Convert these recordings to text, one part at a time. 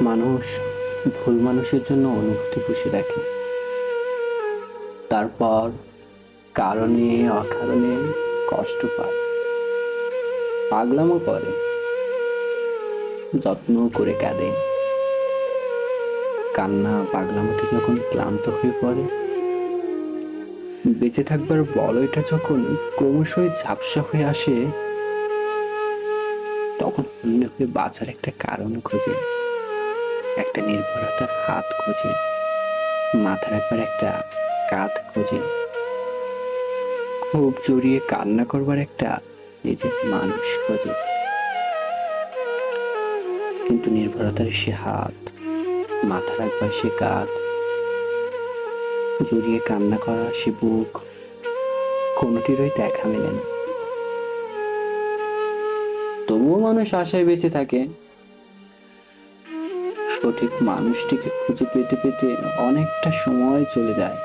মানুষ ভুল মানুষের জন্য অনুভূতি পুষে রাখে, তারপর কারণে অকারণে কষ্ট পায়, পাগলামো করে, যত্ন করে কাঁদে। কান্না পাগলামোতে যখন ক্লান্ত হয়ে পড়ে, বেঁচে থাকবার বলয়টা যখন ক্রমশই ঝাপসা হয়ে আসে, তখন হন্য হয়ে বাঁচার একটা কারণ খোঁজে, একটা নির্ভরতার হাত খোঁজে, মাথা রাখবার একটা কাঁধ খোঁজে, খুব জড়িয়ে কান্না করবার একটা নিজের মানুষ খোঁজে। কিন্তু নির্ভরতার সে হাত, মাথা রাখবার সে কাঁধ, জড়িয়ে কান্না করা সে বুক, কোনটিরই দেখা মেলে না। তবুও মানুষ আশায় বেঁচে থাকে। সঠিক মানুষটিকে খুঁজে পেতে পেতে অনেকটা সময় চলে যায়,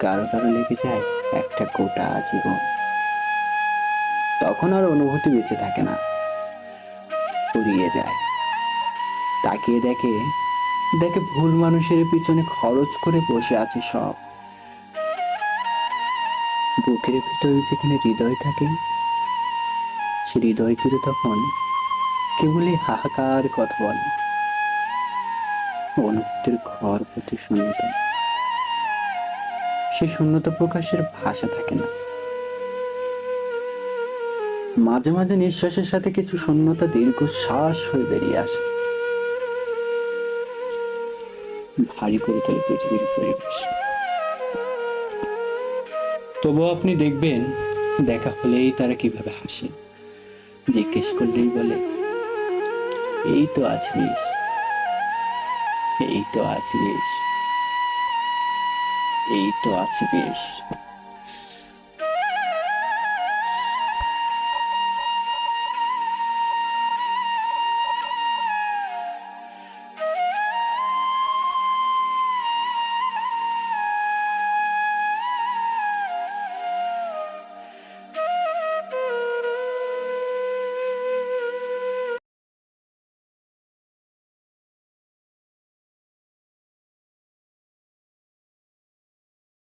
কারো কারো লেগে যায় একটা গোটা জীবন। তখন আর অনুভূতি বেঁচে থাকে না, ফুরিয়ে যায়। তাকিয়ে দেখে দেখে ভুল মানুষের পিছনে খরচ করে বসে আছে সব। বুকের ভিতরে যেখানে হৃদয় থাকে, সে হৃদয় জুড়ে তখন কেবলই হাহাকার কথা বলে। অনুভূতির ঘর প্রতি শূন্যতা, সে শূন্যতা প্রকাশের ভাষা থাকে না। মাঝে মাঝে নিঃশ্বাসের সাথে কিছু শূন্যতা দীর্ঘশ্বাস হয়ে বেরিয়ে আসে, ভারী করে তোলে পৃথিবীর পরিবেশ। তবুও আপনি দেখবেন, দেখা হলেই তারা কিভাবে হাসে, জিজ্ঞেস করলেই বলে, এই তো আছিস, এই তো আছিস, এই তো আছি বেশ।